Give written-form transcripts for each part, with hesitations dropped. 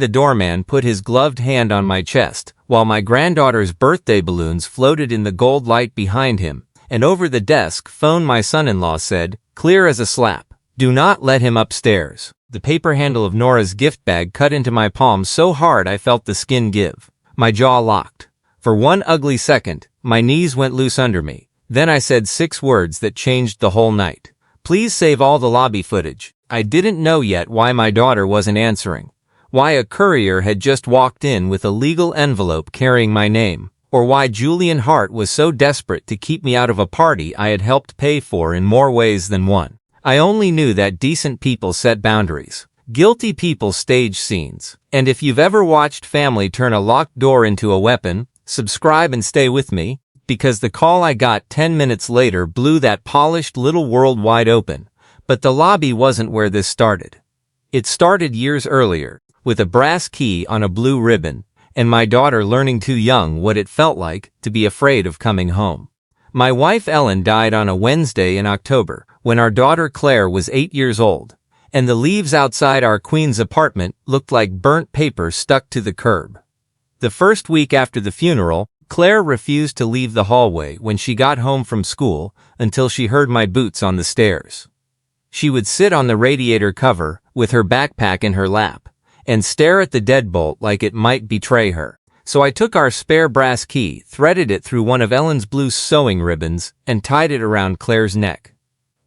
The doorman put his gloved hand on my chest, while my granddaughter's birthday balloons floated in the gold light behind him, and over the desk phone my son-in-law said, clear as a slap, "Do not let him upstairs." The paper handle of Nora's gift bag cut into my palm so hard I felt the skin give. My jaw locked. For one ugly second, my knees went loose under me. Then I said 6 words that changed the whole night. Please save all the lobby footage. I didn't know yet why my daughter wasn't answering. Why a courier had just walked in with a legal envelope carrying my name. Or why Julian Hart was so desperate to keep me out of a party I had helped pay for in more ways than one. I only knew that decent people set boundaries. Guilty people stage scenes. And if you've ever watched family turn a locked door into a weapon, subscribe and stay with me, because the call I got 10 minutes later blew that polished little world wide open. But the lobby wasn't where this started. It started years earlier, with a brass key on a blue ribbon, and my daughter learning too young what it felt like to be afraid of coming home. My wife Ellen died on a Wednesday in October, when our daughter Claire was 8 years old, and the leaves outside our Queens apartment looked like burnt paper stuck to the curb. The first week after the funeral, Claire refused to leave the hallway when she got home from school until she heard my boots on the stairs. She would sit on the radiator cover, with her backpack in her lap, and stare at the deadbolt like it might betray her. So I took our spare brass key, threaded it through one of Ellen's blue sewing ribbons, and tied it around Claire's neck.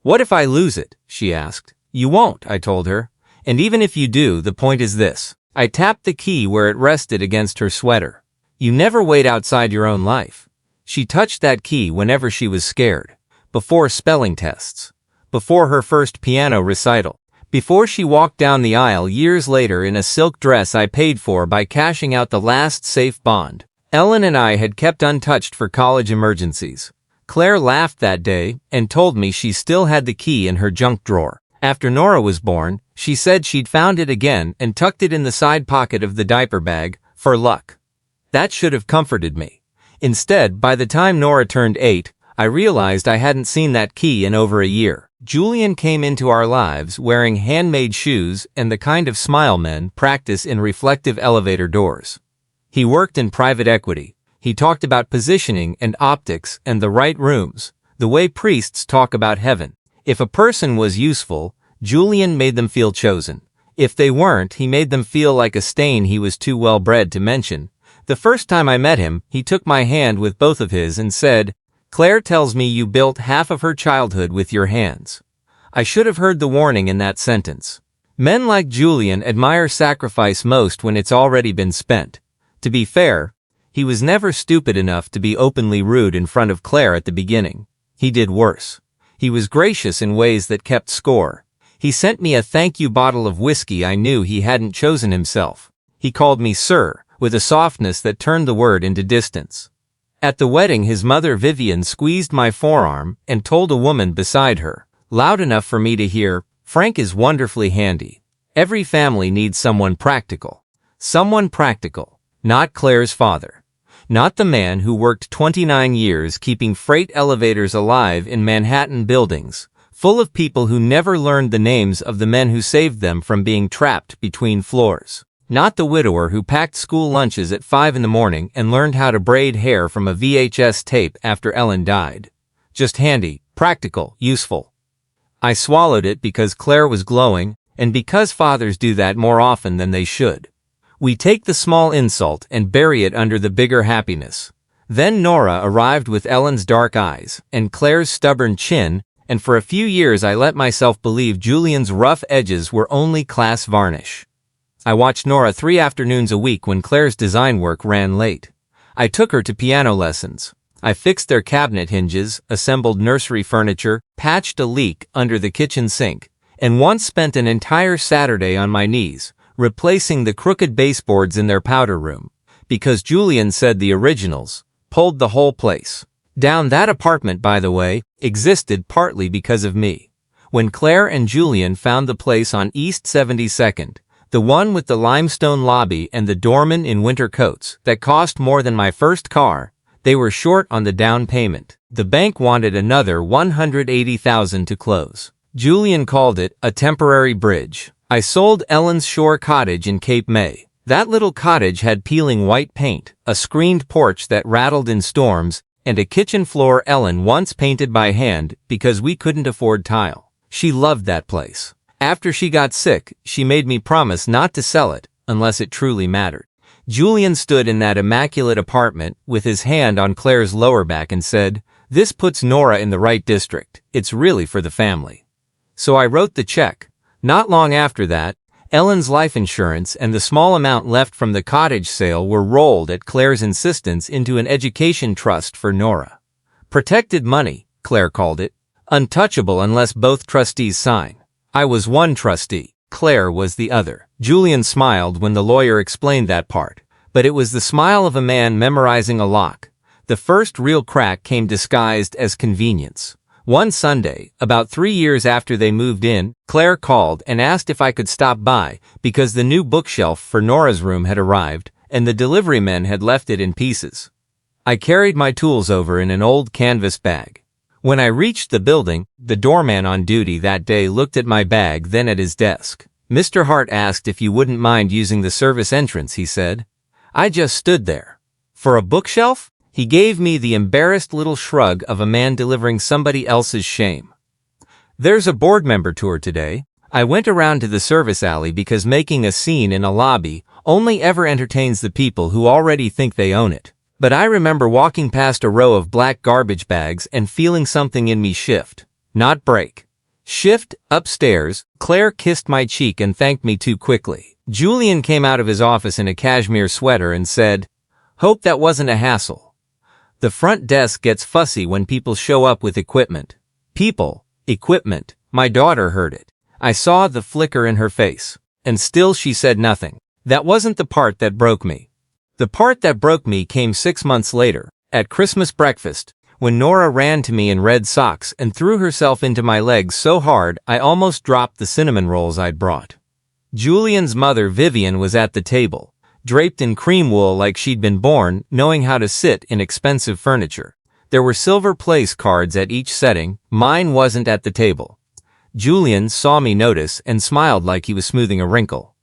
"What if I lose it?" she asked. "You won't," I told her. "And even if you do, the point is this." I tapped the key where it rested against her sweater. "You never wait outside your own life." She touched that key whenever she was scared. Before spelling tests. Before her first piano recital. Before she walked down the aisle years later in a silk dress I paid for by cashing out the last safe bond. Ellen and I had kept untouched for college emergencies. Claire laughed that day and told me she still had the key in her junk drawer. After Nora was born, she said she'd found it again and tucked it in the side pocket of the diaper bag, for luck. That should have comforted me. Instead, by the time Nora turned 8, I realized I hadn't seen that key in over a year. Julian came into our lives wearing handmade shoes and the kind of smile men practice in reflective elevator doors. He worked in private equity. He talked about positioning and optics and the right rooms, the way priests talk about heaven. If a person was useful, Julian made them feel chosen. If they weren't, he made them feel like a stain he was too well bred to mention. The first time I met him, he took my hand with both of his and said, "Claire tells me you built half of her childhood with your hands." I should have heard the warning in that sentence. Men like Julian admire sacrifice most when it's already been spent. To be fair, he was never stupid enough to be openly rude in front of Claire at the beginning. He did worse. He was gracious in ways that kept score. He sent me a thank you bottle of whiskey I knew he hadn't chosen himself. He called me sir, with a softness that turned the word into distance. At the wedding, his mother Vivian squeezed my forearm and told a woman beside her, loud enough for me to hear, "Frank is wonderfully handy." Every family needs someone practical. Someone practical. Not Claire's father. Not the man who worked 29 years keeping freight elevators alive in Manhattan buildings, full of people who never learned the names of the men who saved them from being trapped between floors. Not the widower who packed school lunches at 5 in the morning and learned how to braid hair from a VHS tape after Ellen died. Just handy, practical, useful. I swallowed it because Claire was glowing, and because fathers do that more often than they should. We take the small insult and bury it under the bigger happiness. Then Nora arrived with Ellen's dark eyes and Claire's stubborn chin, and for a few years I let myself believe Julian's rough edges were only class varnish. I watched Nora 3 afternoons a week when Claire's design work ran late. I took her to piano lessons. I fixed their cabinet hinges, assembled nursery furniture, patched a leak under the kitchen sink, and once spent an entire Saturday on my knees, replacing the crooked baseboards in their powder room, because Julian said the originals pulled the whole place down. That apartment, by the way, existed partly because of me. When Claire and Julian found the place on East 72nd, the one with the limestone lobby and the doorman in winter coats that cost more than my first car, they were short on the down payment. The bank wanted another $180,000 to close. Julian called it a temporary bridge. I sold Ellen's shore cottage in Cape May, That little cottage had peeling white paint, a screened porch that rattled in storms, and a kitchen floor Ellen once painted by hand because we couldn't afford tile. She loved that place. After she got sick, she made me promise not to sell it unless it truly mattered. Julian stood in that immaculate apartment with his hand on Claire's lower back and said, "This puts Nora in the right district. It's really for the family." So I wrote the check. Not long after that, Ellen's life insurance and the small amount left from the cottage sale were rolled at Claire's insistence into an education trust for Nora. Protected money, Claire called it. Untouchable unless both trustees sign. I was one trustee. Claire was the other. Julian smiled when the lawyer explained that part, but it was the smile of a man memorizing a lock. The first real crack came disguised as convenience. One Sunday, about 3 years after they moved in, Claire called and asked if I could stop by because the new bookshelf for Nora's room had arrived and the delivery men had left it in pieces. I carried my tools over in an old canvas bag. When I reached the building, the doorman on duty that day looked at my bag, then at his desk. "Mr. Hart asked if you wouldn't mind using the service entrance," he said. I just stood there. "For a bookshelf?" He gave me the embarrassed little shrug of a man delivering somebody else's shame. "There's a board member tour today." I went around to the service alley because making a scene in a lobby only ever entertains the people who already think they own it. But I remember walking past a row of black garbage bags and feeling something in me shift, not break. Shift. Upstairs, Claire kissed my cheek and thanked me too quickly. Julian came out of his office in a cashmere sweater and said, "Hope that wasn't a hassle." The front desk gets fussy when people show up with equipment. People, equipment. My daughter heard it. I saw the flicker in her face. And still she said nothing. That wasn't the part that broke me. The part that broke me came 6 months later, at Christmas breakfast, when Nora ran to me in red socks and threw herself into my legs so hard I almost dropped the cinnamon rolls I'd brought. Julian's mother, Vivian, was at the table, draped in cream wool like she'd been born, knowing how to sit in expensive furniture. There were silver place cards at each setting. Mine wasn't at the table. Julian saw me notice and smiled like he was smoothing a wrinkle.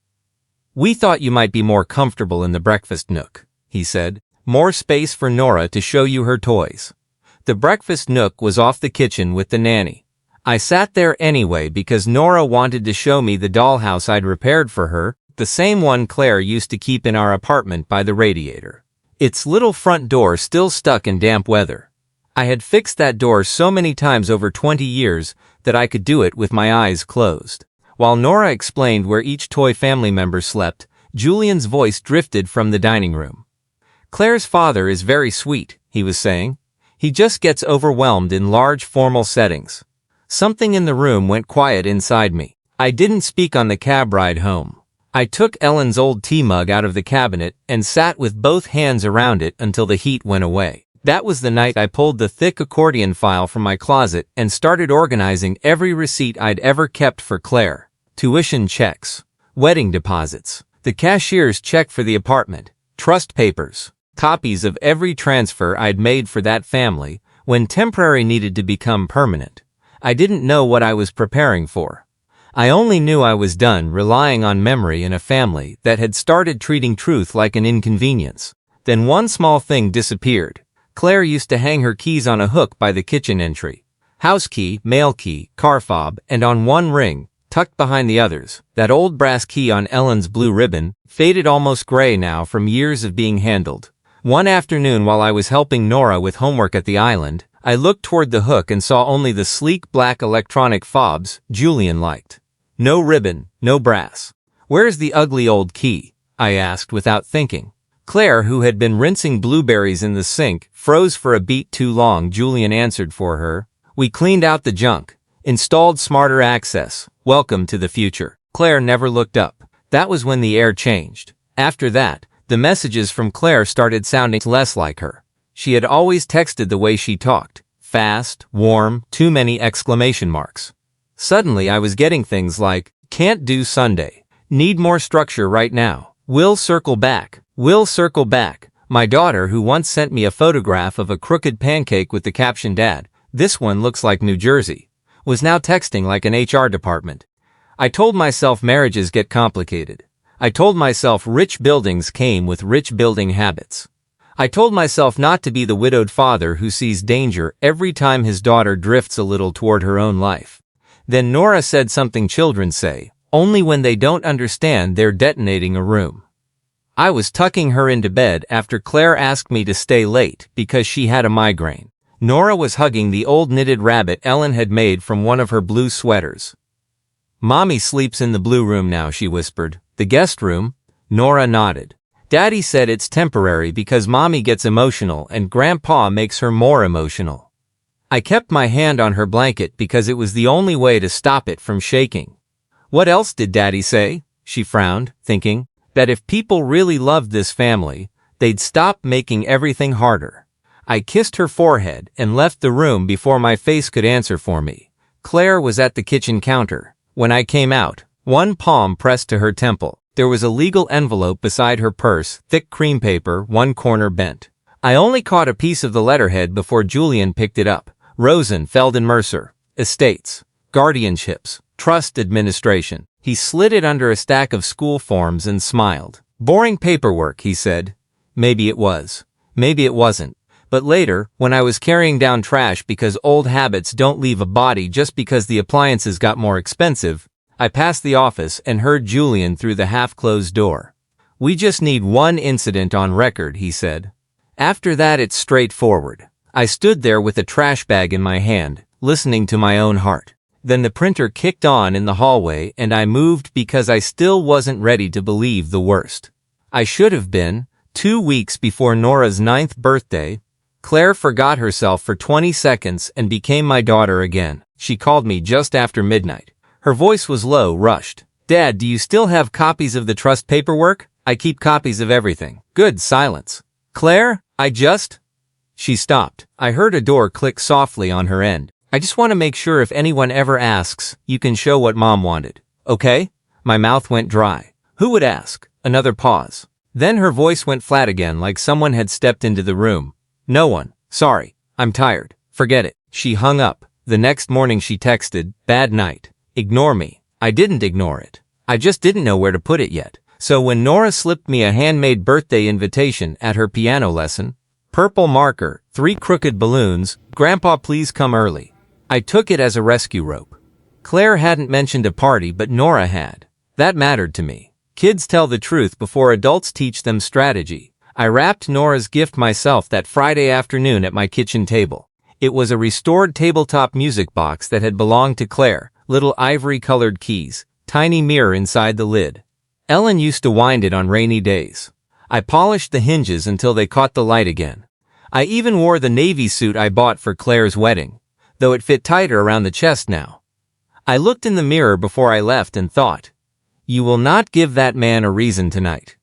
"We thought you might be more comfortable in the breakfast nook," he said. "More space for Nora to show you her toys." The breakfast nook was off the kitchen with the nanny. I sat there anyway because Nora wanted to show me the dollhouse I'd repaired for her, the same one Claire used to keep in our apartment by the radiator. Its little front door still stuck in damp weather. I had fixed that door so many times over 20 years that I could do it with my eyes closed. While Nora explained where each toy family member slept, Julian's voice drifted from the dining room. "Claire's father is very sweet," he was saying. "He just gets overwhelmed in large formal settings." Something in the room went quiet inside me. I didn't speak on the cab ride home. I took Ellen's old tea mug out of the cabinet and sat with both hands around it until the heat went away. That was the night I pulled the thick accordion file from my closet and started organizing every receipt I'd ever kept for Claire. Tuition checks, wedding deposits, the cashier's check for the apartment, trust papers, copies of every transfer I'd made for that family when temporary needed to become permanent. I didn't know what I was preparing for. I only knew I was done relying on memory in a family that had started treating truth like an inconvenience. Then one small thing disappeared. Claire used to hang her keys on a hook by the kitchen entry. House key, mail key, car fob, and on one ring, tucked behind the others, that old brass key on Ellen's blue ribbon, faded almost gray now from years of being handled. One afternoon while I was helping Nora with homework at the island, I looked toward the hook and saw only the sleek black electronic fobs Julian liked. No ribbon, no brass. "Where's the ugly old key?" I asked without thinking. Claire, who had been rinsing blueberries in the sink, froze for a beat too long. Julian answered for her. "We cleaned out the junk. Installed smarter access. Welcome to the future." Claire never looked up. That was when the air changed. After that, the messages from Claire started sounding less like her. She had always texted the way she talked. Fast, warm, too many exclamation marks. Suddenly I was getting things like, "Can't do Sunday. Need more structure right now. Will circle back. Will circle back." My daughter, who once sent me a photograph of a crooked pancake with the caption, "Dad, this one looks like New Jersey," was now texting like an HR department. I told myself marriages get complicated. I told myself rich buildings came with rich building habits. I told myself not to be the widowed father who sees danger every time his daughter drifts a little toward her own life. Then Nora said something children say, only when they don't understand they're detonating a room. I was tucking her into bed after Claire asked me to stay late because she had a migraine. Nora was hugging the old knitted rabbit Ellen had made from one of her blue sweaters. Mommy sleeps in the blue room now, she whispered. The guest room? Nora nodded. Daddy said it's temporary because Mommy gets emotional and Grandpa makes her more emotional. I kept my hand on her blanket because it was the only way to stop it from shaking. What else did Daddy say? She frowned, thinking that if people really loved this family, they'd stop making everything harder. I kissed her forehead and left the room before my face could answer for me. Claire was at the kitchen counter. When I came out, one palm pressed to her temple. There was a legal envelope beside her purse, thick cream paper, one corner bent. I only caught a piece of the letterhead before Julian picked it up. Rosen, Feldon Mercer. Estates. Guardianships. Trust administration. He slid it under a stack of school forms and smiled. Boring paperwork, he said. Maybe it was. Maybe it wasn't. But later, when I was carrying down trash because old habits don't leave a body just because the appliances got more expensive, I passed the office and heard Julian through the half-closed door. We just need one incident on record, he said. After that it's straightforward. I stood there with a trash bag in my hand, listening to my own heart. Then the printer kicked on in the hallway and I moved because I still wasn't ready to believe the worst. I should have been. 2 weeks before Nora's 9th birthday, Claire forgot herself for 20 seconds and became my daughter again. She called me just after midnight. Her voice was low, rushed. Dad, do you still have copies of the trust paperwork? I keep copies of everything. Good, silence. Claire, She stopped. I heard a door click softly on her end. I just want to make sure if anyone ever asks, you can show what Mom wanted. Okay? My mouth went dry. Who would ask? Another pause. Then her voice went flat again like someone had stepped into the room. No one. Sorry. I'm tired. Forget it. She hung up. The next morning she texted, bad night. Ignore me. I didn't ignore it. I just didn't know where to put it yet. So when Nora slipped me a handmade birthday invitation at her piano lesson, purple marker, 3 crooked balloons, Grandpa please come early, I took it as a rescue rope. Claire hadn't mentioned a party but Nora had. That mattered to me. Kids tell the truth before adults teach them strategy. I wrapped Nora's gift myself that Friday afternoon at my kitchen table. It was a restored tabletop music box that had belonged to Claire. Little ivory-colored keys, tiny mirror inside the lid. Ellen used to wind it on rainy days. I polished the hinges until they caught the light again. I even wore the navy suit I bought for Claire's wedding, though it fit tighter around the chest now. I looked in the mirror before I left and thought, you will not give that man a reason tonight.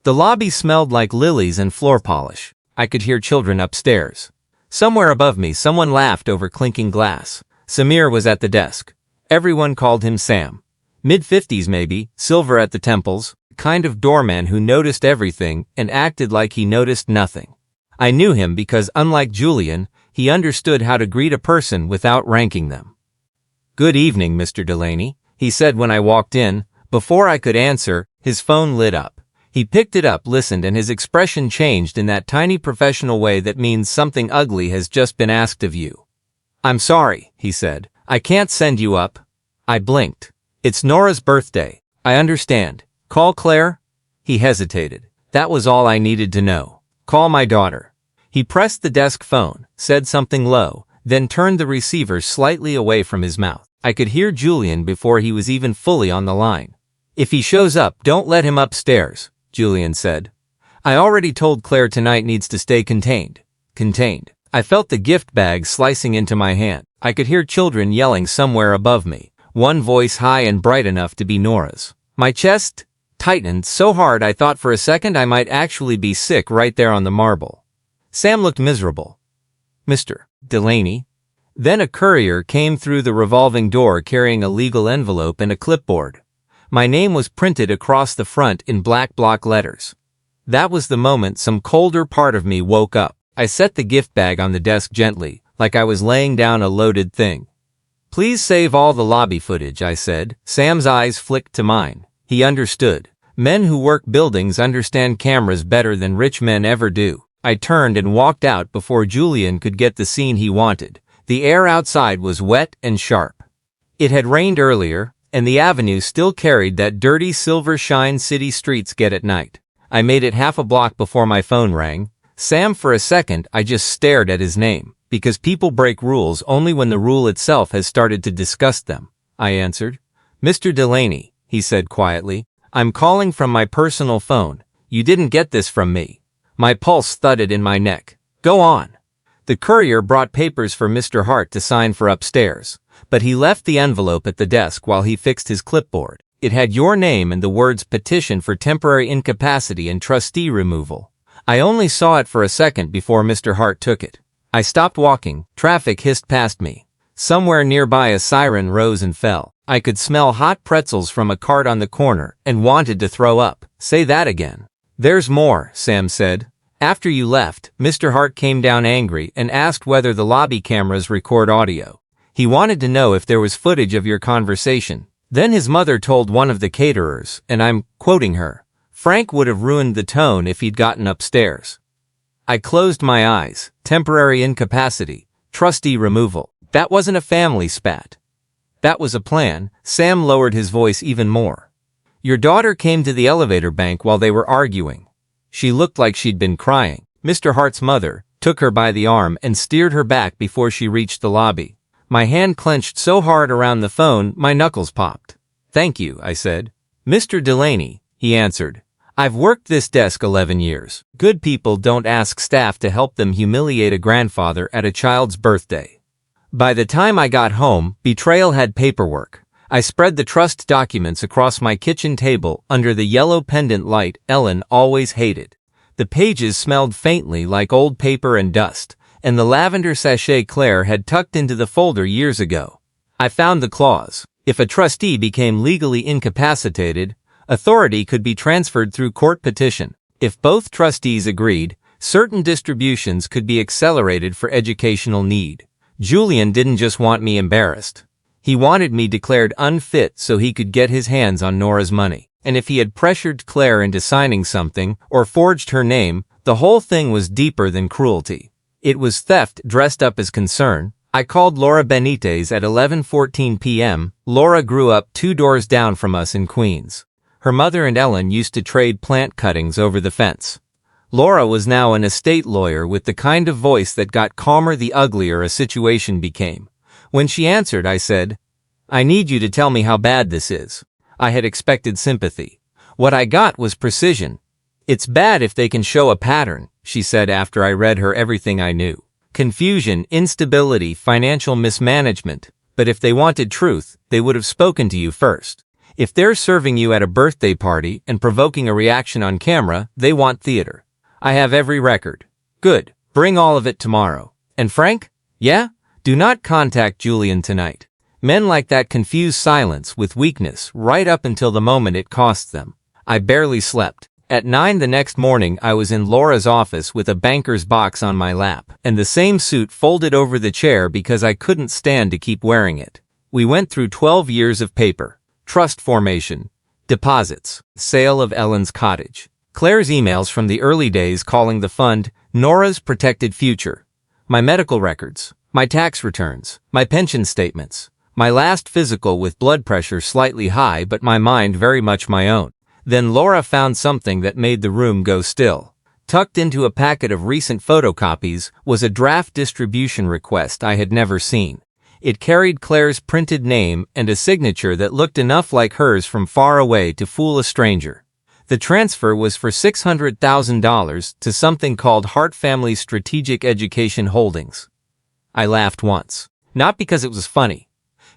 The lobby smelled like lilies and floor polish. I could hear children upstairs. Somewhere above me, someone laughed over clinking glass. Samir was at the desk. Everyone called him Sam. Mid-50s maybe, silver at the temples, kind of doorman who noticed everything and acted like he noticed nothing. I knew him because, unlike Julian, he understood how to greet a person without ranking them. Good evening, Mr. Delaney, he said when I walked in. Before I could answer, his phone lit up. He picked it up, listened, and his expression changed in that tiny professional way that means something ugly has just been asked of you. I'm sorry, he said. I can't send you up. I blinked. It's Nora's birthday. I understand. Call Claire? He hesitated. That was all I needed to know. Call my daughter. He pressed the desk phone, said something low, then turned the receiver slightly away from his mouth. I could hear Julian before he was even fully on the line. If he shows up, don't let him upstairs, Julian said. I already told Claire tonight needs to stay contained. Contained. I felt the gift bag slicing into my hand. I could hear children yelling somewhere above me, one voice high and bright enough to be Nora's. My chest tightened so hard I thought for a second I might actually be sick right there on the marble. Sam looked miserable. Mr. Delaney. Then a courier came through the revolving door carrying a legal envelope and a clipboard. My name was printed across the front in black block letters. That was the moment some colder part of me woke up. I set the gift bag on the desk gently, like I was laying down a loaded thing. Please save all the lobby footage, I said. Sam's eyes flicked to mine. He understood. Men who work buildings understand cameras better than rich men ever do. I turned and walked out before Julian could get the scene he wanted. The air outside was wet and sharp. It had rained earlier, and the avenue still carried that dirty silver shine city streets get at night. I made it half a block before my phone rang. Sam. For a second, I just stared at his name, because people break rules only when the rule itself has started to disgust them. I answered. Mr. Delaney, he said quietly, I'm calling from my personal phone. You didn't get this from me. My pulse thudded in my neck. Go on. The courier brought papers for Mr. Hart to sign for upstairs, but he left the envelope at the desk while he fixed his clipboard. It had your name and the words petition for temporary incapacity and trustee removal. I only saw it for a second before Mr. Hart took it. I stopped walking. Traffic hissed past me. Somewhere nearby a siren rose and fell. I could smell hot pretzels from a cart on the corner and wanted to throw up. Say that again. There's more, Sam said. After you left, Mr. Hart came down angry and asked whether the lobby cameras record audio. He wanted to know if there was footage of your conversation. Then his mother told one of the caterers, and I'm quoting her, Frank would have ruined the tone if he'd gotten upstairs. I closed my eyes. Temporary incapacity. Trustee removal. That wasn't a family spat. That was a plan. Sam lowered his voice even more. Your daughter came to the elevator bank while they were arguing. She looked like she'd been crying. Mr. Hart's mother took her by the arm and steered her back before she reached the lobby. My hand clenched so hard around the phone, my knuckles popped. Thank you, I said. Mr. Delaney, he answered. I've worked this desk 11 years. Good people don't ask staff to help them humiliate a grandfather at a child's birthday. By the time I got home, Betrayal had paperwork. I spread the trust documents across my kitchen table under the yellow pendant light Ellen always hated. The pages smelled faintly like old paper and dust, and the lavender sachet Claire had tucked into the folder years ago. I found the clause. If a trustee became legally incapacitated, authority could be transferred through court petition. If both trustees agreed, certain distributions could be accelerated for educational need. Julian didn't just want me embarrassed. He wanted me declared unfit so he could get his hands on Nora's money. And if he had pressured Claire into signing something or forged her name, the whole thing was deeper than cruelty. It was theft dressed up as concern. I called Laura Benitez at 11:14 p.m. Laura grew up 2 doors down from us in Queens. Her mother and Ellen used to trade plant cuttings over the fence. Laura was now an estate lawyer with the kind of voice that got calmer the uglier a situation became. When she answered, I said, I need you to tell me how bad this is. I had expected sympathy. What I got was precision. It's bad if they can show a pattern, she said after I read her everything I knew. Confusion, instability, financial mismanagement. But if they wanted truth, they would have spoken to you first. If they're serving you at a birthday party and provoking a reaction on camera, they want theater. I have every record. Good. Bring all of it tomorrow. And Frank? Yeah? Do not contact Julian tonight. Men like that confuse silence with weakness right up until the moment it costs them. I barely slept. At 9 the next morning I was in Laura's office with a banker's box on my lap and the same suit folded over the chair because I couldn't stand to keep wearing it. We went through 12 years of paper. Trust formation. Deposits. Sale of Ellen's cottage. Claire's emails from the early days calling the fund Nora's protected future. My medical records. My tax returns. My pension statements. My last physical with blood pressure slightly high but my mind very much my own. Then Laura found something that made the room go still. Tucked into a packet of recent photocopies was a draft distribution request I had never seen. It carried Claire's printed name and a signature that looked enough like hers from far away to fool a stranger. The transfer was for $600,000 to something called Hart Family Strategic Education Holdings. I laughed once. Not because it was funny.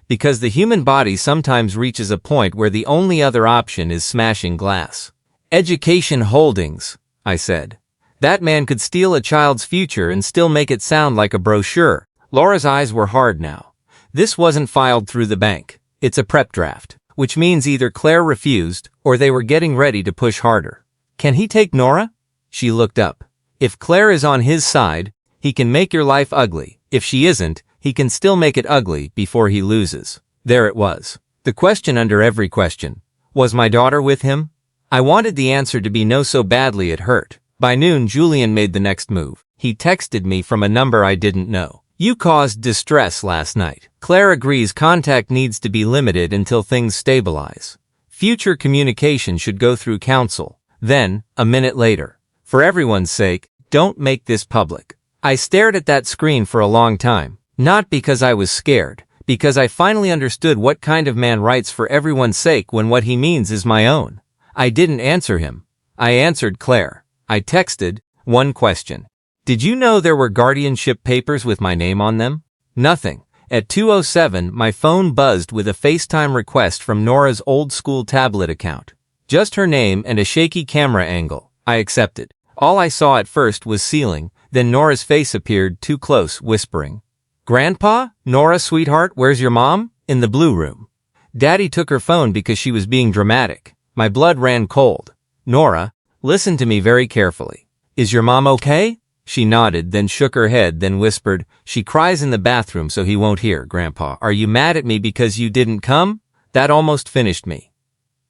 Because the human body sometimes reaches a point where the only other option is smashing glass. Education Holdings, I said. That man could steal a child's future and still make it sound like a brochure. Laura's eyes were hard now. This wasn't filed through the bank. It's a prep draft, which means either Claire refused or they were getting ready to push harder. Can he take Nora? She looked up. If Claire is on his side, he can make your life ugly. If she isn't, he can still make it ugly before he loses. There it was. The question under every question. Was my daughter with him? I wanted the answer to be no so badly it hurt. By noon, Julian made the next move. He texted me from a number I didn't know. You caused distress last night. Claire agrees contact needs to be limited until things stabilize. Future communication should go through counsel. Then, a minute later, for everyone's sake, don't make this public. I stared at that screen for a long time, not because I was scared, because I finally understood what kind of man writes for everyone's sake when what he means is my own. I didn't answer him. I answered Claire. I texted, one question. Did you know there were guardianship papers with my name on them? Nothing. At 2:07, my phone buzzed with a FaceTime request from Nora's old-school tablet account. Just her name and a shaky camera angle. I accepted. All I saw at first was ceiling, then Nora's face appeared too close, whispering, "Grandpa? Nora, sweetheart, where's your mom?" In the blue room. Daddy took her phone because she was being dramatic. My blood ran cold. "Nora, listen to me very carefully. Is your mom okay?" She nodded, then shook her head, then whispered, "She cries in the bathroom so he won't hear, Grandpa. Are you mad at me because you didn't come?" That almost finished me.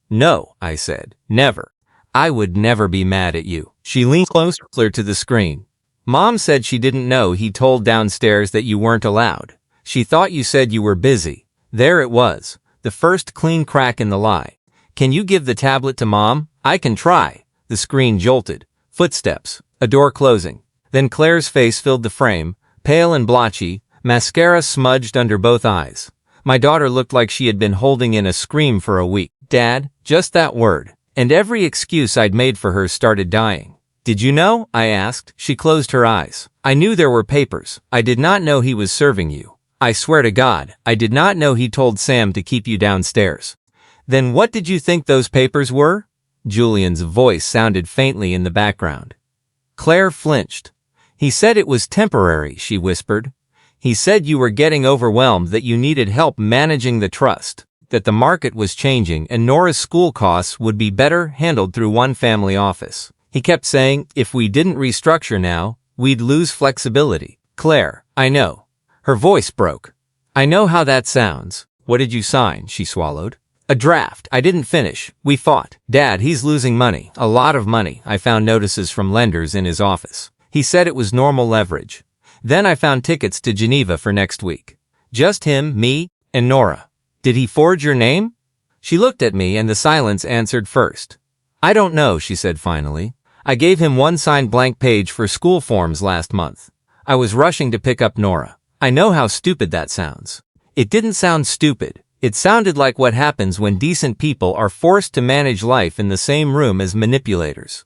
"No," I said. "Never. I would never be mad at you." She leaned closer to the screen. "Mom said she didn't know he told downstairs that you weren't allowed. She thought you said you were busy." There it was, the first clean crack in the lie. "Can you give the tablet to Mom?" "I can try." The screen jolted. Footsteps. A door closing. Then Claire's face filled the frame, pale and blotchy, mascara smudged under both eyes. My daughter looked like she had been holding in a scream for a week. "Dad, just that word." And every excuse I'd made for her started dying. "Did you know?" I asked. She closed her eyes. "I knew there were papers. I did not know he was serving you. I swear to God, I did not know he told Sam to keep you downstairs." "Then what did you think those papers were?" Julian's voice sounded faintly in the background. Claire flinched. "He said it was temporary," she whispered. "He said you were getting overwhelmed, that you needed help managing the trust, that the market was changing and Nora's school costs would be better handled through one family office. He kept saying, if we didn't restructure now, we'd lose flexibility." "Claire, I know." Her voice broke. "I know how that sounds." "What did you sign?" She swallowed. "A draft. I didn't finish. We fought." "Dad, he's losing money. A lot of money." I found notices from lenders in his office. He said it was normal leverage. Then I found tickets to Geneva for next week. Just him, me, and Nora. "Did he forge your name?" She looked at me and the silence answered first. "I don't know," she said finally. "I gave him one signed blank page for school forms last month. I was rushing to pick up Nora." I know how stupid that sounds. It didn't sound stupid. It sounded like what happens when decent people are forced to manage life in the same room as manipulators.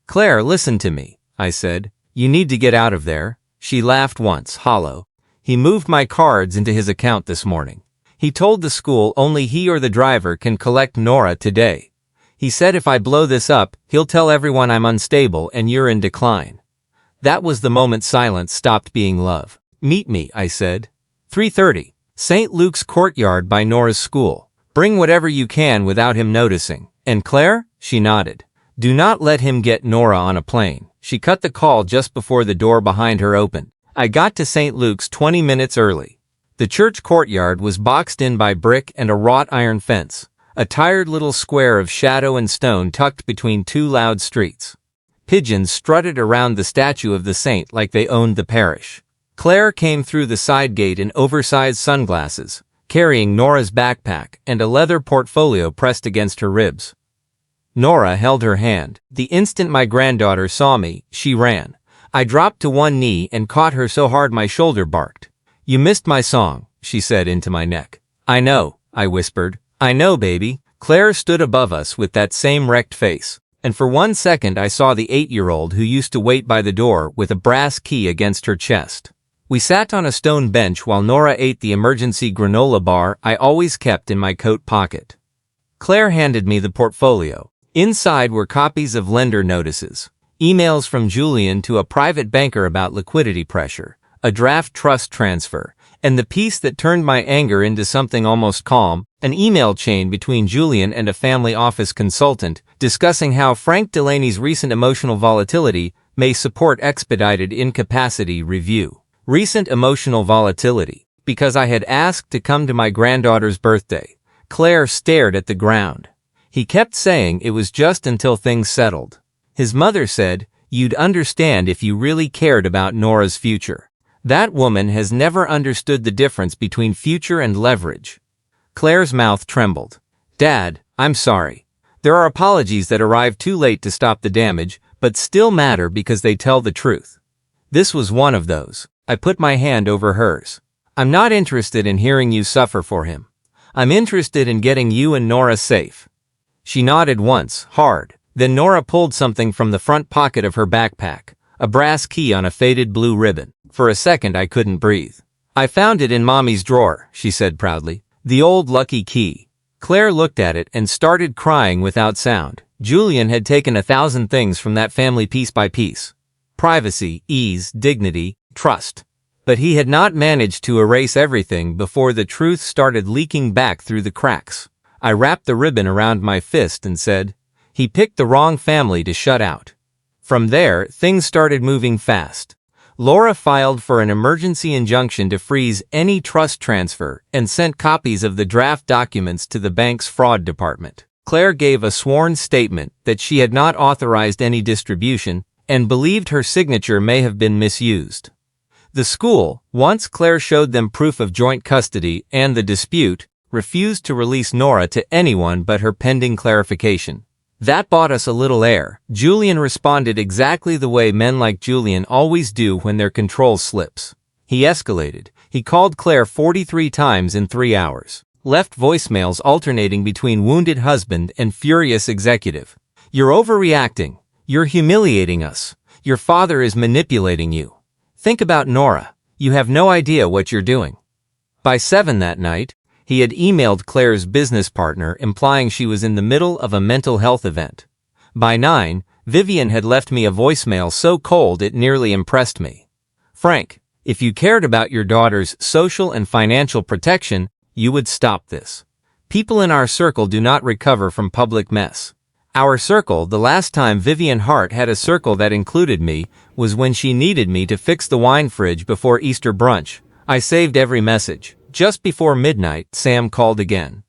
"Claire, listen to me," I said. "You need to get out of there." She laughed once, hollow. "He moved my cards into his account this morning. He told the school only he or the driver can collect Nora today. He said if I blow this up, he'll tell everyone I'm unstable and you're in decline." That was the moment silence stopped being love. "Meet me," I said. 3:30. St. Luke's Courtyard by Nora's school. "Bring whatever you can without him noticing." "And Claire?" She nodded. "Do not let him get Nora on a plane." She cut the call just before the door behind her opened. I got to St. Luke's 20 minutes early. The church courtyard was boxed in by brick and a wrought iron fence, a tired little square of shadow and stone tucked between two loud streets. Pigeons strutted around the statue of the saint like they owned the parish. Claire came through the side gate in oversized sunglasses, carrying Nora's backpack and a leather portfolio pressed against her ribs. Nora held her hand. The instant my granddaughter saw me, she ran. I dropped to one knee and caught her so hard my shoulder barked. "You missed my song," she said into my neck. "I know," I whispered. "I know, baby." Claire stood above us with that same wrecked face, and for 1 second I saw the 8-year-old who used to wait by the door with a brass key against her chest. We sat on a stone bench while Nora ate the emergency granola bar I always kept in my coat pocket. Claire handed me the portfolio. Inside were copies of lender notices, emails from Julian to a private banker about liquidity pressure, a draft trust transfer, and the piece that turned my anger into something almost calm, an email chain between Julian and a family office consultant discussing how Frank Delaney's recent emotional volatility may support expedited incapacity review. Recent emotional volatility, because I had asked to come to my granddaughter's birthday. Claire stared at the ground. He kept saying it was just until things settled. His mother said, "You'd understand if you really cared about Nora's future." That woman has never understood the difference between future and leverage. Claire's mouth trembled. "Dad, I'm sorry. There are apologies that arrive too late to stop the damage, but still matter because they tell the truth." This was one of those. I put my hand over hers. "I'm not interested in hearing you suffer for him. I'm interested in getting you and Nora safe." She nodded once, hard. Then Nora pulled something from the front pocket of her backpack, a brass key on a faded blue ribbon. For a second I couldn't breathe. "I found it in Mommy's drawer," she said proudly. "The old lucky key." Claire looked at it and started crying without sound. Julian had taken 1,000 things from that family piece by piece. Privacy, ease, dignity, trust. But he had not managed to erase everything before the truth started leaking back through the cracks. I wrapped the ribbon around my fist and said, "He picked the wrong family to shut out." From there, things started moving fast. Laura filed for an emergency injunction to freeze any trust transfer and sent copies of the draft documents to the bank's fraud department. Claire gave a sworn statement that she had not authorized any distribution and believed her signature may have been misused. The school, once Claire showed them proof of joint custody and the dispute, refused to release Nora to anyone but her pending clarification. That bought us a little air. Julian responded exactly the way men like Julian always do when their control slips. He escalated. He called Claire 43 times in 3 hours. Left voicemails alternating between wounded husband and furious executive. "You're overreacting. You're humiliating us. Your father is manipulating you. Think about Nora. You have no idea what you're doing." By 7 that night, he had emailed Claire's business partner implying she was in the middle of a mental health event. By 9, Vivian had left me a voicemail so cold it nearly impressed me. "Frank, if you cared about your daughter's social and financial protection, you would stop this. People in our circle do not recover from public mess." Our circle, the last time Vivian Hart had a circle that included me, was when she needed me to fix the wine fridge before Easter brunch. I saved every message. Just before midnight, Sam called again.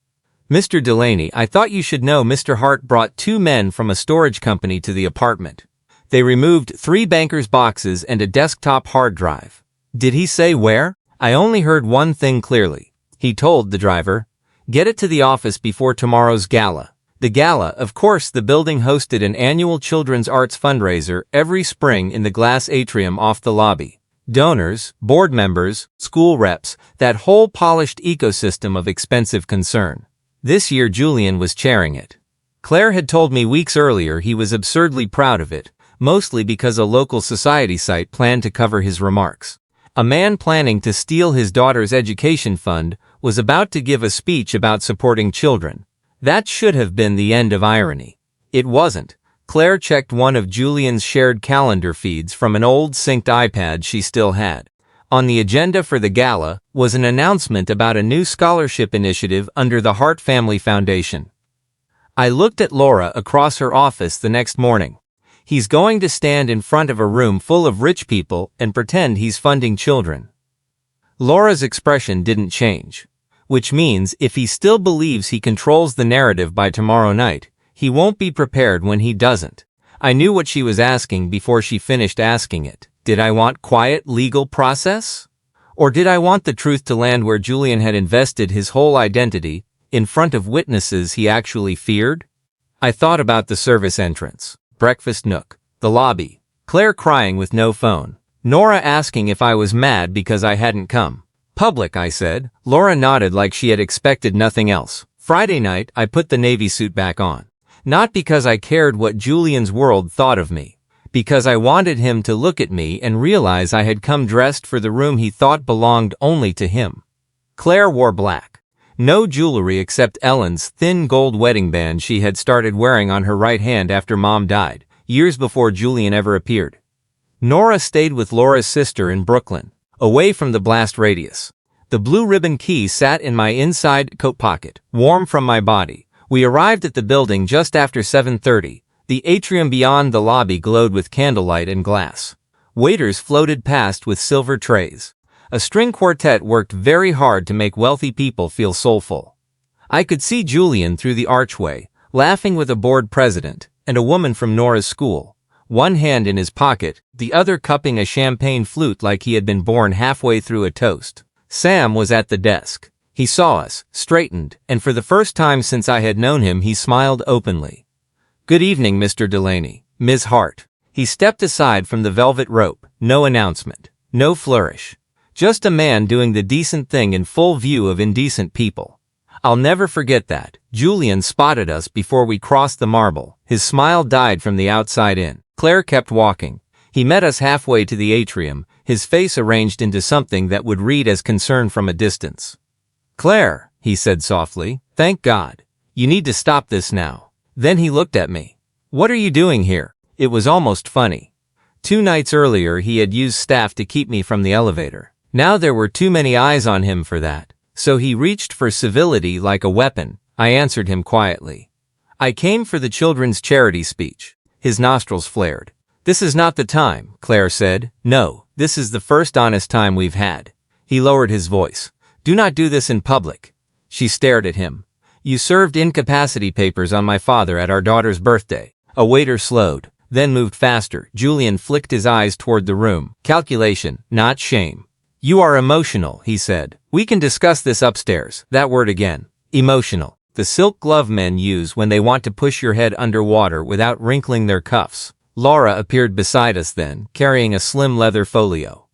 "Mr. Delaney, I thought you should know Mr. Hart brought 2 men from a storage company to the apartment. They removed 3 banker's boxes and a desktop hard drive." "Did he say where?" I only heard one thing clearly. He told the driver, "Get it to the office before tomorrow's gala." The gala, of course, the building hosted an annual children's arts fundraiser every spring in the glass atrium off the lobby. Donors, board members, school reps, that whole polished ecosystem of expensive concern. This year Julian was chairing it. Claire had told me weeks earlier he was absurdly proud of it, mostly because a local society site planned to cover his remarks. A man planning to steal his daughter's education fund was about to give a speech about supporting children. That should have been the end of irony. It wasn't. Claire checked one of Julian's shared calendar feeds from an old synced iPad she still had. On the agenda for the gala was an announcement about a new scholarship initiative under the Hart Family Foundation. I looked at Laura across her office the next morning. He's going to stand in front of a room full of rich people and pretend he's funding children. Laura's expression didn't change. Which means if he still believes he controls the narrative by tomorrow night, he won't be prepared when he doesn't. I knew what she was asking before she finished asking it. Did I want quiet legal process? Or did I want the truth to land where Julian had invested his whole identity, in front of witnesses he actually feared? I thought about the service entrance, breakfast nook, the lobby, Claire crying with no phone, Nora asking if I was mad because I hadn't come. "Public," I said. Laura nodded like she had expected nothing else. Friday night, I put the navy suit back on. Not because I cared what Julian's world thought of me. Because I wanted him to look at me and realize I had come dressed for the room he thought belonged only to him. Claire wore black. No jewelry except Ellen's thin gold wedding band she had started wearing on her right hand after Mom died, years before Julian ever appeared. Nora stayed with Laura's sister in Brooklyn, away from the blast radius. The blue ribbon key sat in my inside coat pocket, warm from my body. We arrived at the building just after 7:30. The atrium beyond the lobby glowed with candlelight and glass. Waiters floated past with silver trays. A string quartet worked very hard to make wealthy people feel soulful. I could see Julian through the archway, laughing with a board president and a woman from Nora's school, one hand in his pocket, the other cupping a champagne flute like he had been born halfway through a toast. Sam was at the desk. He saw us, straightened, and for the first time since I had known him he smiled openly. "Good evening, Mr. Delaney, Ms. Hart." He stepped aside from the velvet rope, no announcement, no flourish. Just a man doing the decent thing in full view of indecent people. I'll never forget that. Julian spotted us before we crossed the marble. His smile died from the outside in. Claire kept walking. He met us halfway to the atrium, his face arranged into something that would read as concern from a distance. "Claire," he said softly, "thank God. You need to stop this now." Then he looked at me. "What are you doing here?" It was almost funny. 2 nights earlier he had used staff to keep me from the elevator. Now there were too many eyes on him for that. So he reached for civility like a weapon. I answered him quietly. "I came for the children's charity speech." His nostrils flared. "This is not the time," Claire said. "No, this is the first honest time we've had." He lowered his voice. "Do not do this in public." She stared at him. "You served incapacity papers on my father at our daughter's birthday." A waiter slowed, then moved faster. Julian flicked his eyes toward the room. "Calculation, not shame." "You are emotional," he said. "We can discuss this upstairs." That word again. Emotional. The silk glove men use when they want to push your head underwater without wrinkling their cuffs. Laura appeared beside us then, carrying a slim leather folio.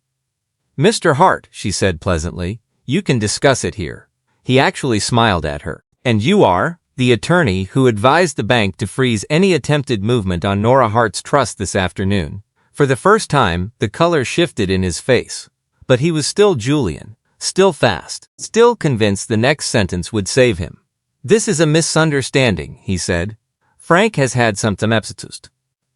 "Mr. Hart," she said pleasantly, "you can discuss it here." He actually smiled at her. "And you are?" "The attorney who advised the bank to freeze any attempted movement on Nora Hart's trust this afternoon." For the first time, the color shifted in his face. But he was still Julian, still fast, still convinced the next sentence would save him. "This is a misunderstanding," he said. "Frank has had some temepsitust.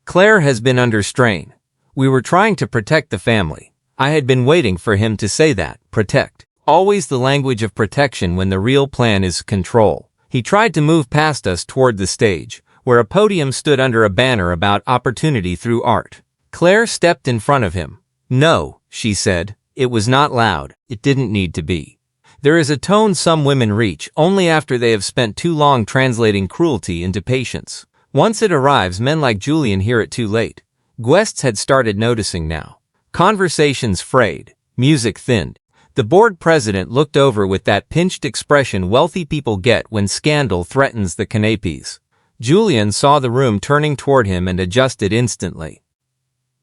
Claire has been under strain. We were trying to protect the family." I had been waiting for him to say that. Protect. Always the language of protection when the real plan is control. He tried to move past us toward the stage, where a podium stood under a banner about opportunity through art. Claire stepped in front of him. "No," she said. It was not loud. It didn't need to be. There is a tone some women reach only after they have spent too long translating cruelty into patience. Once it arrives, men like Julian hear it too late. Guests had started noticing now. Conversations frayed. Music thinned. The board president looked over with that pinched expression wealthy people get when scandal threatens the canapes. Julian saw the room turning toward him and adjusted instantly.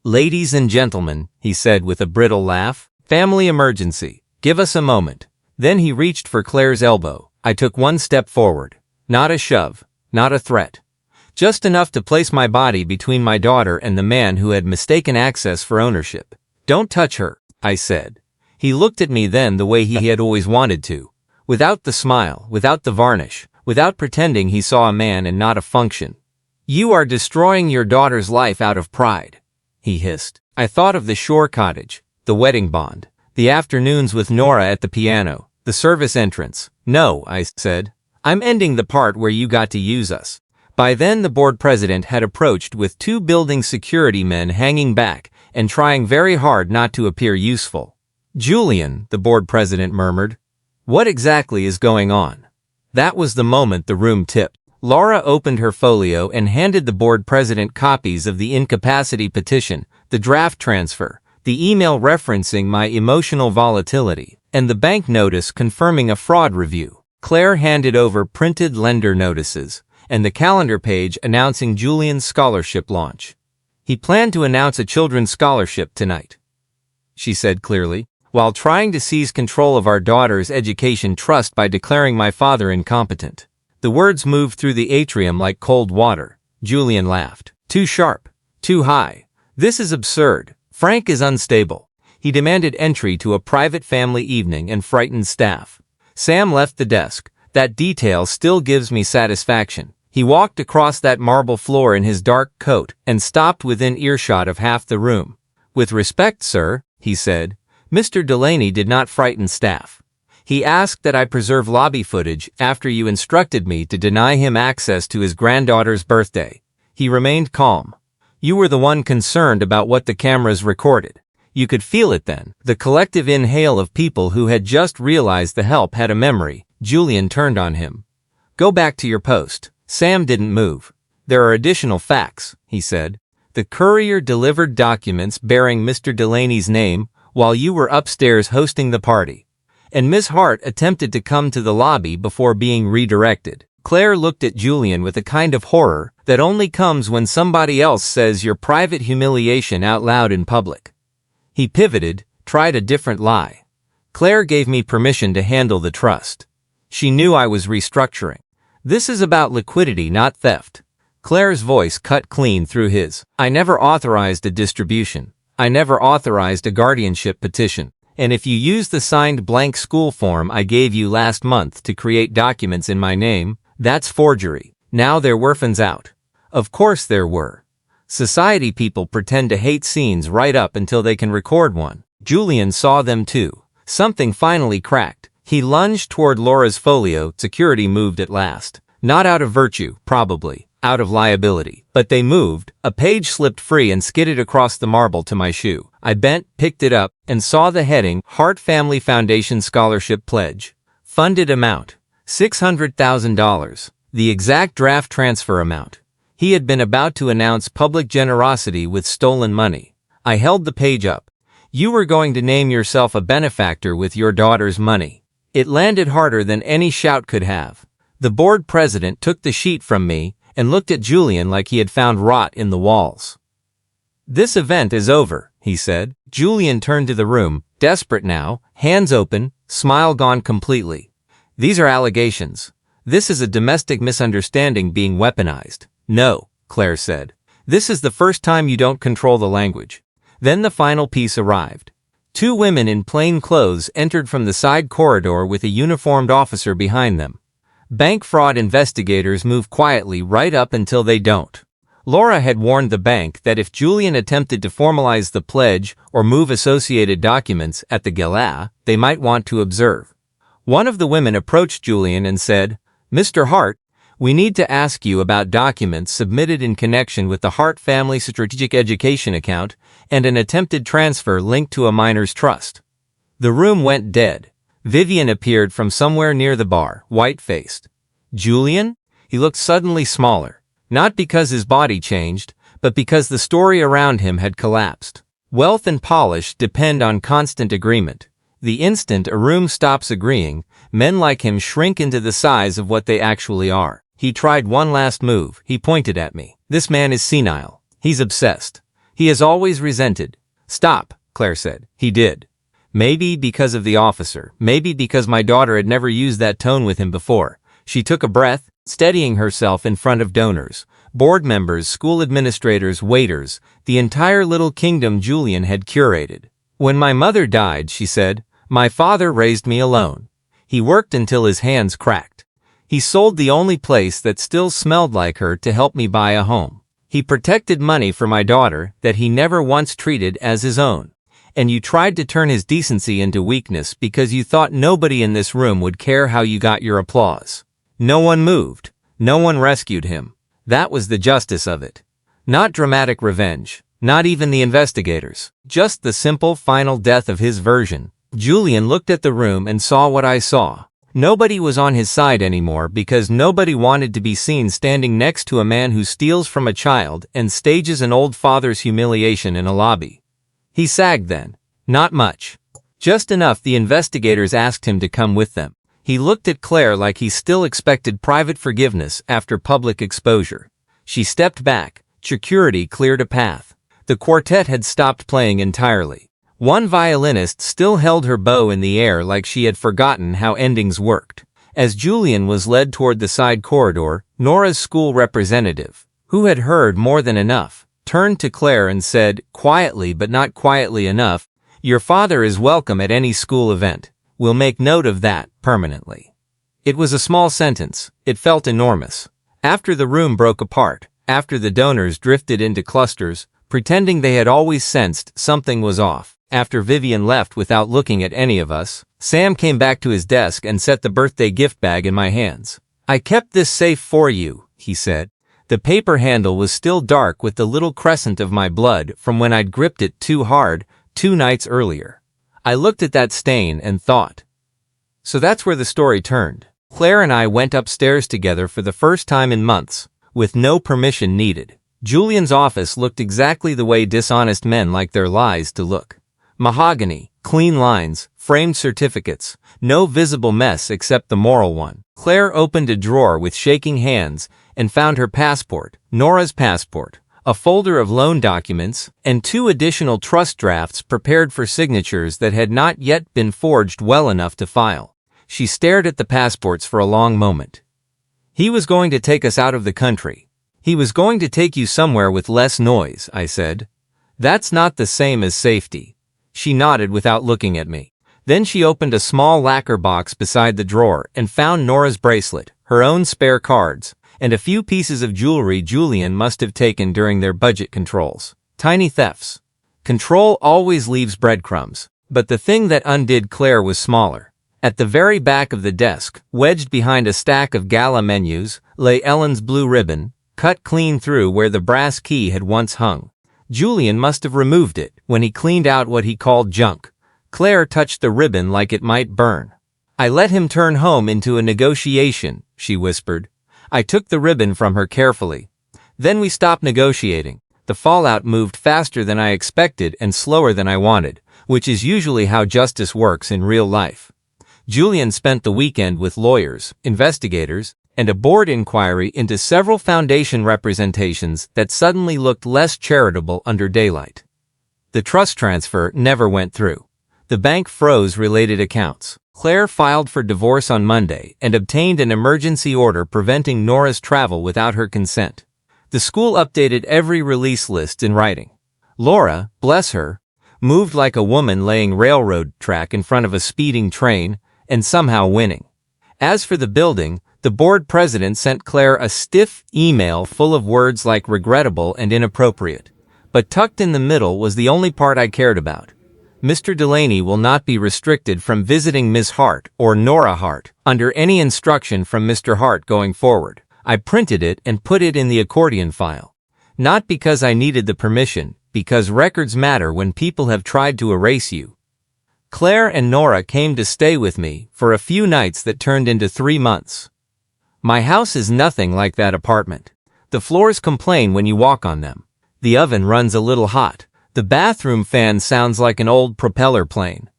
"Ladies and gentlemen," he said with a brittle laugh, "family emergency. Give us a moment." Then he reached for Claire's elbow. I took one step forward. Not a shove, not a threat. Just enough to place my body between my daughter and the man who had mistaken access for ownership. "Don't touch her," I said. He looked at me then the way he had always wanted to. Without the smile, without the varnish, without pretending he saw a man and not a function. "You are destroying your daughter's life out of pride," he hissed. I thought of the shore cottage, the wedding bond, the afternoons with Nora at the piano, the service entrance. "No," I said. "I'm ending the part where you got to use us." By then the board president had approached with 2 building security men hanging back and trying very hard not to appear useful. "Julian," the board president murmured, "what exactly is going on?" That was the moment the room tipped. Laura opened her folio and handed the board president copies of the incapacity petition, the draft transfer, the email referencing my emotional volatility, and the bank notice confirming a fraud review. Claire handed over printed lender notices and the calendar page announcing Julian's scholarship launch. "He planned to announce a children's scholarship tonight," she said clearly, "while trying to seize control of our daughter's education trust by declaring my father incompetent." The words moved through the atrium like cold water. Julian laughed. "Too sharp. Too high. This is absurd. Frank is unstable. He demanded entry to a private family evening and frightened staff." Sam left the desk. That detail still gives me satisfaction. He walked across that marble floor in his dark coat and stopped within earshot of half the room. "With respect, sir," he said, "Mr. Delaney did not frighten staff. He asked that I preserve lobby footage after you instructed me to deny him access to his granddaughter's birthday." He remained calm. "You were the one concerned about what the cameras recorded. You could feel it then, the collective inhale of people who had just realized the help had a memory." Julian turned on him. "Go back to your post. Sam didn't move. There are additional facts, he said. The courier delivered documents bearing Mr. Delaney's name while you were upstairs hosting the party. And Miss Hart attempted to come to the lobby before being redirected. Claire looked at Julian with a kind of horror that only comes when somebody else says your private humiliation out loud in public. He pivoted, tried a different lie. Claire gave me permission to handle the trust. She knew I was restructuring. This is about liquidity, not theft. Claire's voice cut clean through his. I never authorized a distribution. I never authorized a guardianship petition. And if you use the signed blank school form I gave you last month to create documents in my name, that's forgery. Now there were orphans out. Of course there were. Society people pretend to hate scenes right up until they can record one. Julian saw them too. Something finally cracked. He lunged toward Laura's folio. Security moved at last. Not out of virtue, probably. Out of liability. But they moved. A page slipped free and skidded across the marble to my shoe. I bent, picked it up, and saw the heading, Hart Family Foundation Scholarship Pledge. Funded amount, $600,000. The exact draft transfer amount. He had been about to announce public generosity with stolen money. I held the page up. You were going to name yourself a benefactor with your daughter's money. It landed harder than any shout could have. The board president took the sheet from me and looked at Julian like he had found rot in the walls. This event is over, he said. Julian turned to the room, desperate now, hands open, smile gone completely. These are allegations. This is a domestic misunderstanding being weaponized. No, Claire said. This is the first time you don't control the language. Then the final piece arrived. 2 women in plain clothes entered from the side corridor with a uniformed officer behind them. Bank fraud investigators move quietly right up until they don't. Laura had warned the bank that if Julian attempted to formalize the pledge or move associated documents at the gala, they might want to observe. One of the women approached Julian and said, Mr. Hart, we need to ask you about documents submitted in connection with the Hart Family Strategic Education account and an attempted transfer linked to a minor's trust. The room went dead. Vivian appeared from somewhere near the bar, white-faced. Julian? He looked suddenly smaller. Not because his body changed, but because the story around him had collapsed. Wealth and polish depend on constant agreement. The instant a room stops agreeing, men like him shrink into the size of what they actually are. He tried one last move. He pointed at me. This man is senile. He's obsessed. He has always resented. Stop, Claire said. He did. Maybe because of the officer. Maybe because my daughter had never used that tone with him before. She took a breath, steadying herself in front of donors, board members, school administrators, waiters, the entire little kingdom Julian had curated. When my mother died, she said, my father raised me alone. He worked until his hands cracked. He sold the only place that still smelled like her to help me buy a home. He protected money for my daughter that he never once treated as his own. And you tried to turn his decency into weakness because you thought nobody in this room would care how you got your applause. No one moved. No one rescued him. That was the justice of it. Not dramatic revenge. Not even the investigators. Just the simple final death of his version. Julian looked at the room and saw what I saw. Nobody was on his side anymore because nobody wanted to be seen standing next to a man who steals from a child and stages an old father's humiliation in a lobby. He sagged then. Not much. Just enough the investigators asked him to come with them. He looked at Claire like he still expected private forgiveness after public exposure. She stepped back. Security cleared a path. The quartet had stopped playing entirely. One violinist still held her bow in the air like she had forgotten how endings worked. As Julian was led toward the side corridor, Nora's school representative, who had heard more than enough, turned to Claire and said, quietly but not quietly enough, your father is welcome at any school event. We'll make note of that, permanently. It was a small sentence. It felt enormous. After the room broke apart, after the donors drifted into clusters, pretending they had always sensed something was off, after Vivian left without looking at any of us, Sam came back to his desk and set the birthday gift bag in my hands. I kept this safe for you, he said. The paper handle was still dark with the little crescent of my blood from when I'd gripped it too hard 2 nights earlier. I looked at that stain and thought. So that's where the story turned. Claire and I went upstairs together for the first time in months, with no permission needed. Julian's office looked exactly the way dishonest men like their lies to look. Mahogany, clean lines, framed certificates, no visible mess except the moral one. Claire opened a drawer with shaking hands and found her passport, Nora's passport, a folder of loan documents, and 2 additional trust drafts prepared for signatures that had not yet been forged well enough to file. She stared at the passports for a long moment. "He was going to take us out of the country. He was going to take you somewhere with less noise," I said. "That's not the same as safety." She nodded without looking at me. Then she opened a small lacquer box beside the drawer and found Nora's bracelet, her own spare cards, and a few pieces of jewelry Julian must have taken during their budget controls. Tiny thefts. Control always leaves breadcrumbs, but the thing that undid Claire was smaller. At the very back of the desk, wedged behind a stack of gala menus, lay Ellen's blue ribbon, cut clean through where the brass key had once hung. Julian must have removed it when he cleaned out what he called junk. Claire touched the ribbon like it might burn. "I let him turn home into a negotiation," she whispered. I took the ribbon from her carefully. Then we stopped negotiating. The fallout moved faster than I expected and slower than I wanted, which is usually how justice works in real life. Julian spent the weekend with lawyers, investigators, and a board inquiry into several foundation representations that suddenly looked less charitable under daylight. The trust transfer never went through. The bank froze related accounts. Claire filed for divorce on Monday and obtained an emergency order preventing Nora's travel without her consent. The school updated every release list in writing. Laura, bless her, moved like a woman laying railroad track in front of a speeding train and somehow winning. As for the building, the board president sent Claire a stiff email full of words like regrettable and inappropriate. But tucked in the middle was the only part I cared about. Mr. Delaney will not be restricted from visiting Ms. Hart or Nora Hart under any instruction from Mr. Hart going forward. I printed it and put it in the accordion file. Not because I needed the permission, because records matter when people have tried to erase you. Claire and Nora came to stay with me for a few nights that turned into 3 months. My house is nothing like that apartment. The floors complain when you walk on them. The oven runs a little hot. The bathroom fan sounds like an old propeller plane.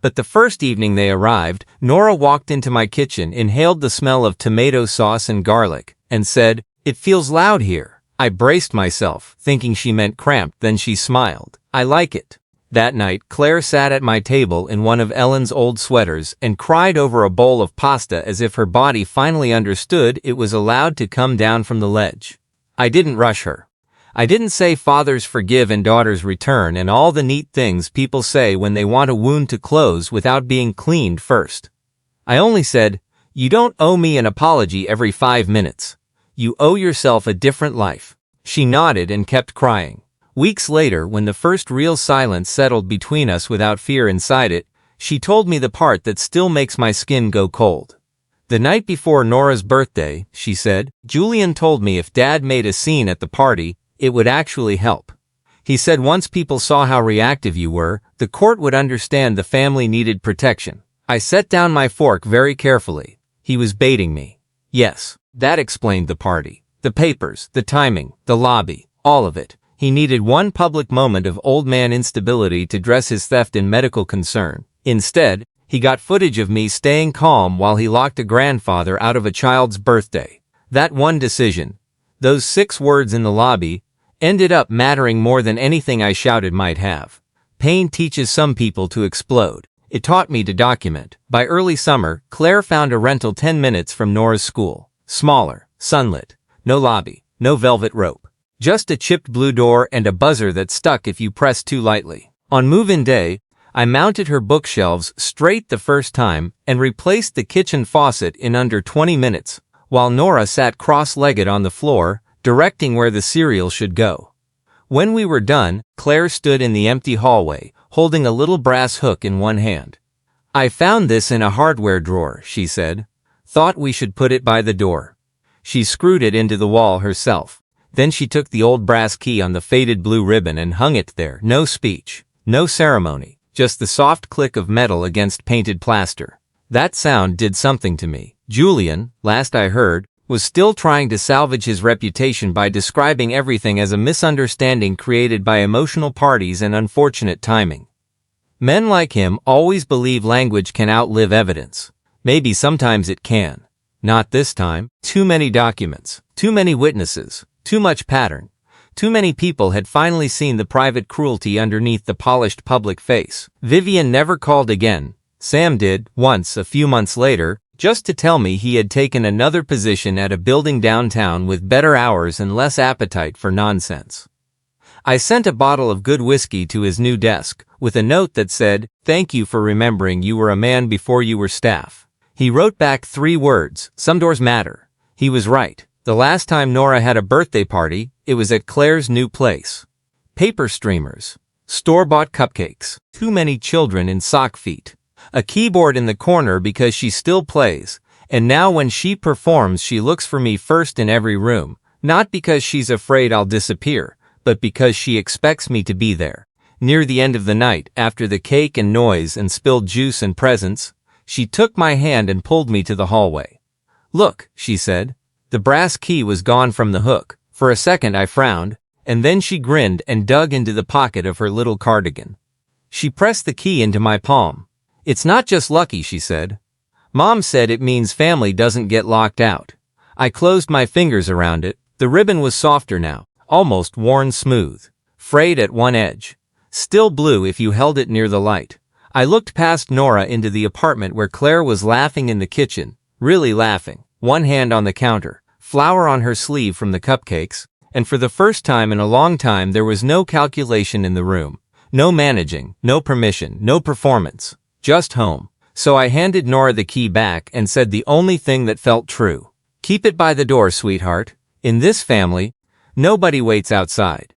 But the first evening they arrived, Nora walked into my kitchen, inhaled the smell of tomato sauce and garlic, and said, "It feels loud here." I braced myself, thinking she meant cramped, then she smiled. "I like it." That night, Claire sat at my table in one of Ellen's old sweaters and cried over a bowl of pasta as if her body finally understood it was allowed to come down from the ledge. I didn't rush her. I didn't say fathers forgive and daughters return and all the neat things people say when they want a wound to close without being cleaned first. I only said, "You don't owe me an apology every 5 minutes. You owe yourself a different life." She nodded and kept crying. Weeks later, when the first real silence settled between us without fear inside it, she told me the part that still makes my skin go cold. "The night before Nora's birthday," she said, "Julian told me if Dad made a scene at the party, it would actually help. He said once people saw how reactive you were, the court would understand the family needed protection." I set down my fork very carefully. He was baiting me. Yes, that explained the party. The papers, the timing, the lobby, all of it. He needed one public moment of old man instability to dress his theft in medical concern. Instead, he got footage of me staying calm while he locked a grandfather out of a child's birthday. That one decision, those 6 words in the lobby, ended up mattering more than anything I shouted might have. Pain teaches some people to explode. It taught me to document. By early summer, Claire found a rental 10 minutes from Nora's school. Smaller, sunlit, no lobby, no velvet rope. Just a chipped blue door and a buzzer that stuck if you pressed too lightly. On move-in day, I mounted her bookshelves straight the first time and replaced the kitchen faucet in under 20 minutes, while Nora sat cross-legged on the floor, directing where the cereal should go. When we were done, Claire stood in the empty hallway, holding a little brass hook in one hand. "I found this in a hardware drawer," she said. "Thought we should put it by the door." She screwed it into the wall herself. Then she took the old brass key on the faded blue ribbon and hung it there. No speech, no ceremony, just the soft click of metal against painted plaster. That sound did something to me. Julian, last I heard, was still trying to salvage his reputation by describing everything as a misunderstanding created by emotional parties and unfortunate timing. Men like him always believe language can outlive evidence. Maybe sometimes it can. Not this time. Too many documents, too many witnesses, too much pattern. Too many people had finally seen the private cruelty underneath the polished public face. Vivian never called again. Sam did, once a few months later, just to tell me he had taken another position at a building downtown with better hours and less appetite for nonsense. I sent a bottle of good whiskey to his new desk, with a note that said, "Thank you for remembering you were a man before you were staff." He wrote back 3 words, "Some doors matter." He was right. The last time Nora had a birthday party, it was at Claire's new place. Paper streamers, store-bought cupcakes, too many children in sock feet, a keyboard in the corner because she still plays, and now when she performs she looks for me first in every room, not because she's afraid I'll disappear, but because she expects me to be there. Near the end of the night, after the cake and noise and spilled juice and presents, she took my hand and pulled me to the hallway. "Look," she said. The brass key was gone from the hook. For a second I frowned, and then she grinned and dug into the pocket of her little cardigan. She pressed the key into my palm. "It's not just lucky," she said. "Mom said it means family doesn't get locked out." I closed my fingers around it. The ribbon was softer now, almost worn smooth, frayed at one edge. Still blue if you held it near the light. I looked past Nora into the apartment where Claire was laughing in the kitchen, really laughing, one hand on the counter, flour on her sleeve from the cupcakes, and for the first time in a long time there was no calculation in the room, no managing, no permission, no performance, just home. So I handed Nora the key back and said the only thing that felt true. "Keep it by the door, sweetheart. In this family, nobody waits outside."